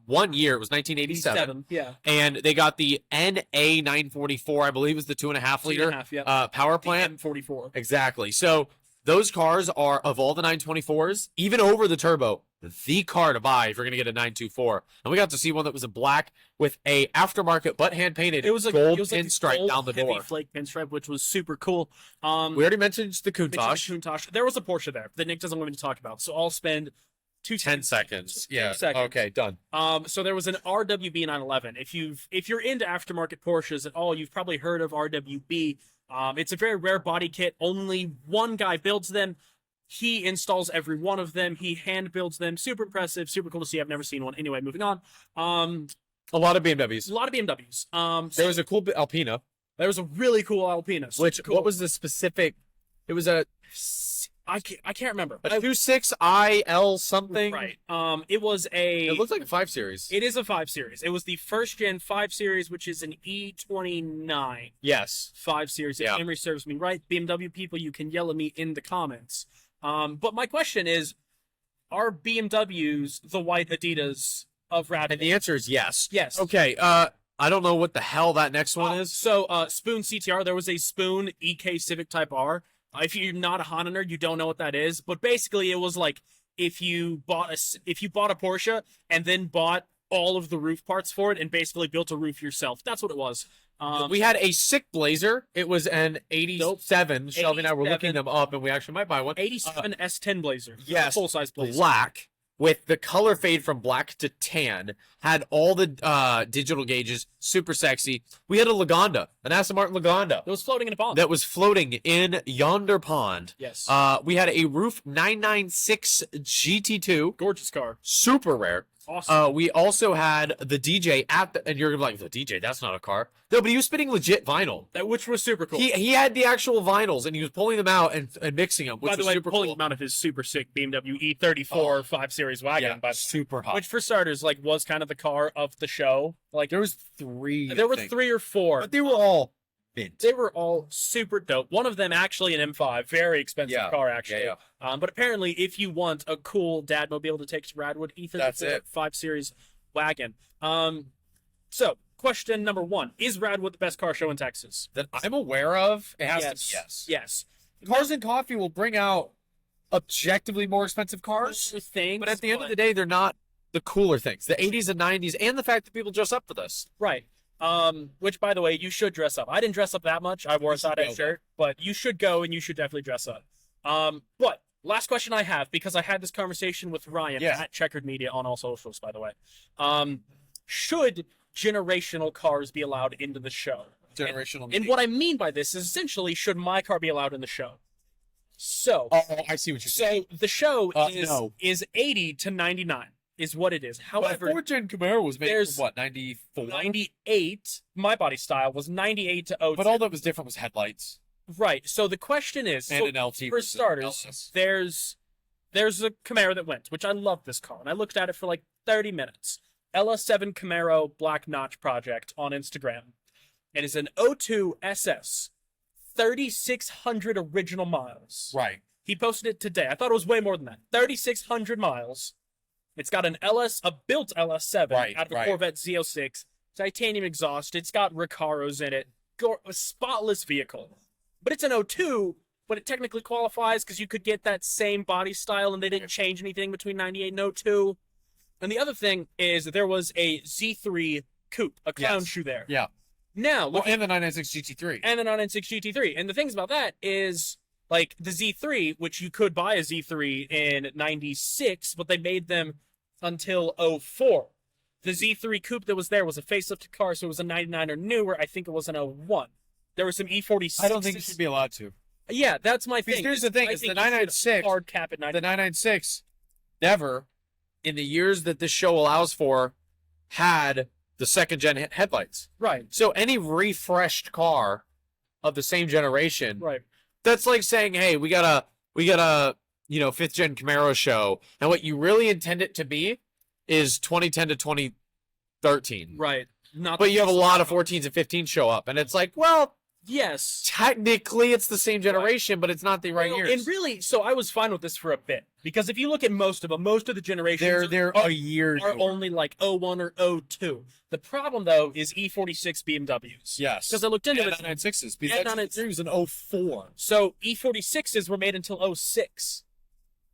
1 year. It was 1987. Yeah. And they got the NA 944, I believe is the 2.5 liter 2.5, yep. power plant. M44. Exactly. So those cars are, of all the 924s, even over the turbo, the car to buy if you're going to get a 924. And we got to see one that was in black with a aftermarket but hand painted gold pinstripe down the door. Flake pinstripe, which was super cool. We already mentioned the Countach. Countach. There was a Porsche there that Nick doesn't want me to talk about, so I'll spend 10 seconds. Yeah. 10 seconds. Okay, done. So there was an RWB 911. If you're into aftermarket Porsches at all, you've probably heard of RWB. It's a very rare body kit. Only one guy builds them. He installs every one of them. He hand builds them. Super impressive. Super cool to see. I've never seen one. Anyway, moving on. A lot of BMWs. A lot of BMWs. There was a cool Alpina. There was a really cool Alpina. Which, cool. what was the specific? It was a I can't remember. A 26IL something. Right. It was a. It looks like a 5 Series. It is a 5 Series. It was the first gen 5 Series, which is an E29. Yes. 5 Series. If memory serves me right, BMW people, you can yell at me in the comments. But my question is, are BMWs the white Adidas of RADWOOD? And the answer is yes. Yes. Okay. I don't know what the hell that next one is. So, Spoon CTR. There was a Spoon EK Civic Type R. If you're not a Honda nerd, you don't know what that is. But basically, it was like if you bought a Porsche and then bought all of the roof parts for it and basically built a roof yourself. That's what it was. We had a sick Blazer. It was an 87. Shelby and I were looking them up, and we actually might buy one. 87 S10 Blazer. Yes. Full-size Blazer. Black, with the color fade from black to tan. Had all the digital gauges. Super sexy. We had a Lagonda, an Aston Martin Lagonda. It was floating in a pond. That was floating in yonder pond. Yes. We had a Roof 996 GT2. Gorgeous car. Super rare. Awesome. We also had the DJ and you're like, the DJ, that's not a car. No, but he was spinning legit vinyl. Which was super cool. He had the actual vinyls, and he was pulling them out and mixing them, which by the was way, super pulling cool. them out of his super sick BMW E34 5 Series wagon. Yeah, super hot. Which, for starters, like was kind of the car of the show. Like there was 3. There were 3 or 4. But they were all mint. They were all super dope. One of them actually an M5, very expensive car actually. Yeah. But apparently, if you want a cool dad mobile to take to RADWOOD, E34 That's it. 5 Series wagon. So question number 1: is RADWOOD the best car show in Texas? That I'm aware of, it has to be yes. Yes. Cars and Coffee will bring out objectively more expensive cars, Things, but at the end of the day, they're not the cooler things. The 80s and 90s, and the fact that people dress up for this. Right. Which, by the way, you should dress up. I didn't dress up that much. I wore a side-eye shirt, but you should go and you should definitely dress up. But last question I have, because I had this conversation with Ryan at Checkered Media on all socials, by the way. Should generational cars be allowed into the show? Generational. And what I mean by this is essentially, should my car be allowed in the show? So, Oh, I see what you're saying. the show No. is 80 to 99 is what it is. However, But 4th-gen Camaro was made there's from what, 94? 98, my body style was 98 to 02. But all that was different was headlights. Right. So the question is, And an LT for versus starters, LS. there's a Camaro that went, which I love this car, and I looked at it for like 30 minutes. LS7 Camaro Black Notch Project on Instagram. It is an 02 SS, 3,600 original miles. Right. He posted it today. I thought it was way more than that. 3,600 miles. It's got a built LS7 out of a Corvette Z06, titanium exhaust. It's got Recaros in it. A spotless vehicle. But it's an 02, but it technically qualifies because you could get that same body style and they didn't change anything between 98 and 02. And the other thing is there was a Z3 coupe, a clown shoe there. Yeah. Now, Well, and the 996 GT3. and the 996 GT3. And the things about that is, like, the Z3, which you could buy a Z3 in 96, but they made them until 04. The Z3 coupe that was there was a facelifted car, so it was a 99 or newer. I think it was an 01. There was some E46. I don't think you should be allowed to. Yeah, that's my Because thing. here's the thing, I is think the you should 996 hard cap at 99. The 996 never, in the years that this show allows for, had the 2nd-gen headlights. Right, So any refreshed car of the same generation, right. that's like saying, hey, we got a 5th-gen Camaro show, and what you really intend it to be is 2010 to 2013. Right. Not But you have a lot of 14s and 15s show up, and it's like, well, yes. technically it's the same generation, but it's not the right Well, years. and really, so I was fine with this for a bit because if you look at most of them, most of the generations they're a year are newer. only like 01 or 02. The problem though is E46 BMWs. Yes. Because I looked into and it. 996s. And Because 996s. was an 04. So E46s were made until 06.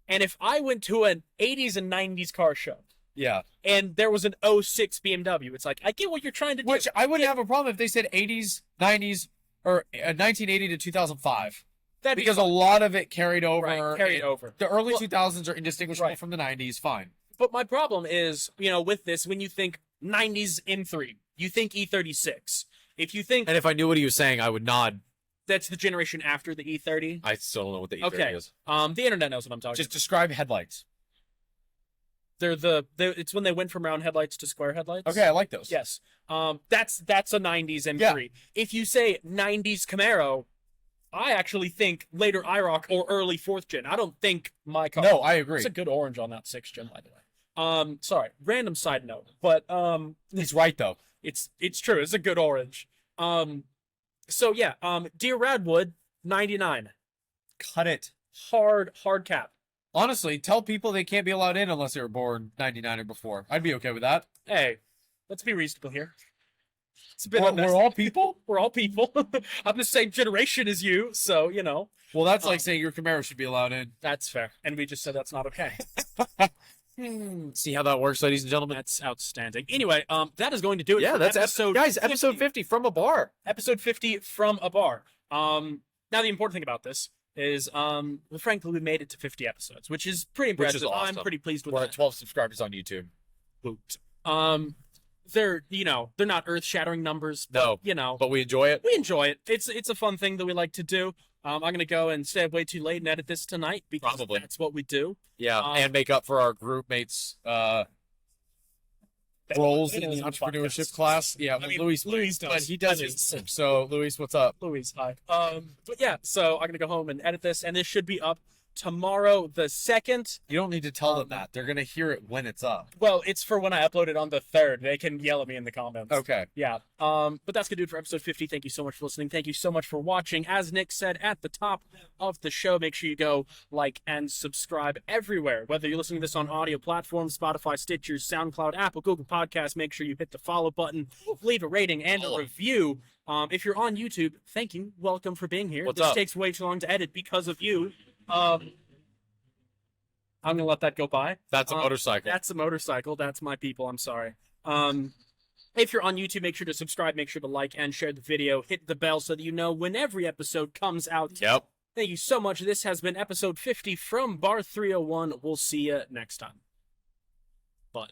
And if I went to an 80s and 90s car show Yeah. and there was an 06 BMW, it's like, I get what you're trying to do. Which I wouldn't have a problem if they said 80s, 90s, or 1980 to 2005. That'd be Because a fine. lot of it carried over. Right, carried and over. The early Well, 2000s are indistinguishable right. from the 90s. Fine. But my problem is, with this, when you think 90s M3, you think E36. If you think And if I knew what he was saying, I would nod. that's the generation after the E30, I still don't know what the E30 okay. is. The internet knows what I'm talking Just about. describe headlights. It's when they went from round headlights to square headlights. Okay, I like those. Yes. That's a 90s M3. If you say 90s Camaro, I actually think later IROC or early 4th gen. I don't think my car. No, I agree. It's a good orange on that 6th gen, by the way. Sorry, random side note, but He's right, though. it's true. It's a good orange. So yeah, Dear Radwood 99, Cut it. hard cap. Honestly, tell people they can't be allowed in unless they were born 99 or before. I'd be okay with that. Hey, let's be reasonable here. It's a bit We're all people? We're all people. I'm the same generation as you, so Well, that's like saying your Camaro should be allowed in. that's fair. And we just said that's not okay. See how that works, ladies and gentlemen? That's outstanding. Anyway, that is going to do it. Yeah, for that's episode episode 50 from a bar. Episode 50 from a bar. Now the important thing about this is, frankly, we made it to 50 episodes, which is pretty Which impressive. is awesome. I'm pretty pleased with We're that. at 12 subscribers on YouTube. They're they're not earth-shattering numbers. No, But, but we enjoy it. we enjoy it. It's a fun thing that we like to do. I'm gonna go and stay up way too late and edit this tonight because Probably. that's what we do. Yeah, and make up for our group mates' roles in the entrepreneurship class. Yeah, I mean, Luis Luis does. but he does it. So, Luis, what's up? Louise, hi. But yeah, so I'm gonna go home and edit this, and this should be up tomorrow, the 2nd. You don't need to tell them that. They're gonna hear it when it's up. Well, it's for when I upload it on the 3rd. They can yell at me in the comments. Okay. Yeah. But that's gonna do it for episode 50. Thank you so much for listening. Thank you so much for watching. As Nick said at the top of the show, make sure you go like and subscribe everywhere. Whether you're listening to this on audio platforms, Spotify, Stitcher, SoundCloud, Apple, Google Podcasts, make sure you hit the follow button, leave a rating and a review. If you're on YouTube, thank you. Welcome for being here. What's this up? takes way too long to edit because of you. I'm gonna let that go by. That's a motorcycle. That's a motorcycle. That's my people. I'm sorry. If you're on YouTube, make sure to subscribe, make sure to like and share the video, hit the bell so that you know when every episode comes out. Yep. Thank you so much. This has been episode 50 from Bar 301. We'll see you next time. But.